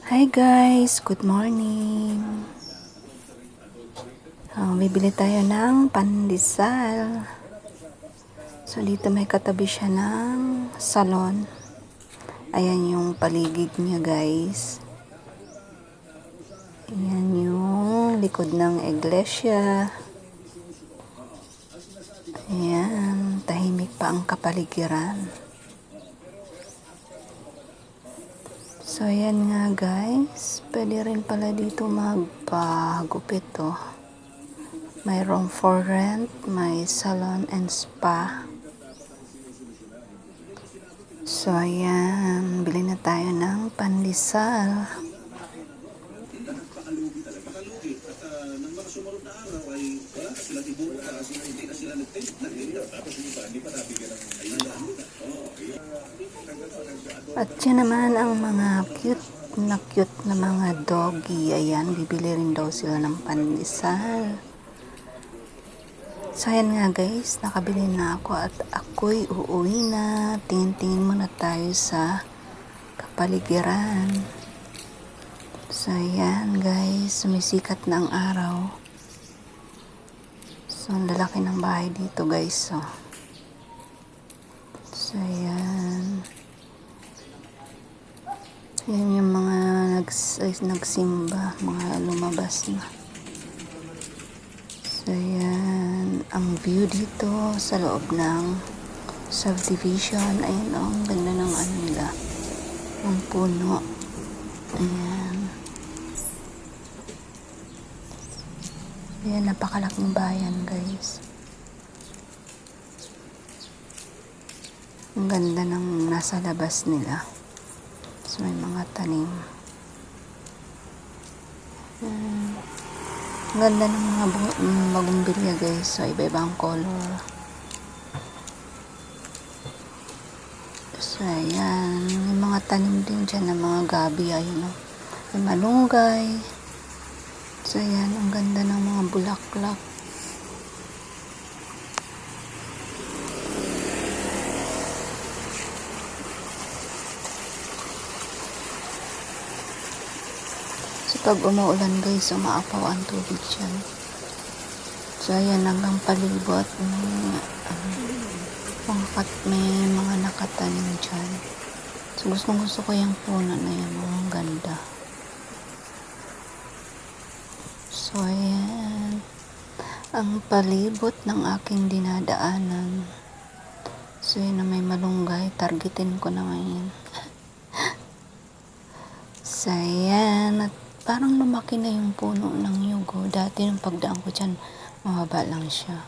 Hi guys, good morning. Bibili tayo ng pandesal. So dito may katabi siya ng salon. Ayan yung paligid niya guys. Ayan yung likod ng iglesia. Ayan, tahimik pa ang kapaligiran. So, ayan nga guys. Pwede rin pala dito magpagupit to. May room for rent, may salon and spa. So, ayan. Bili na tayo ng pandesal. At yan naman ang mga cute na mga doggy. Ayan, bibili rin daw sila ng pandesal. So, ayan nga guys, nakabili na ako at ako'y uuwi na. Tingin-tingin muna tayo sa kapaligiran. So, ayan guys, sumisikat na ang araw. So, ang lalaki ng bahay dito guys. So, ayan. Ayan yung mga nagsimba, mga lumabas na. So, ayan. Ang view dito sa loob ng subdivision. Ayan o, ang ganda ng ano nila. Ang puno. Ayan. Ayan, napakalaking bayan guys. Ang ganda ng nasa labas nila. So, may mga tanim. Ang ganda ng mga bagumbilya guys. So, iba-ibang color. So, ayan. May mga tanim din dyan ng mga gabi. Ayun o. May malunggay. So, ayan. Ang ganda ng mga bulaklak. Pag umuulan guys, umaapaw ang tubig dyan. So, ayan, hanggang palibot. May mga nakatanim dyan. So, gusto ko yung puno na yan. Ang ganda. So, ayan. Ang palibot ng aking dinadaanan. So, yun na may malunggay. Targetin ko naman yun. So, ayan. At parang lumaki na yung puno ng yugo. Dati nung pagdaan ko dyan, mababa lang siya.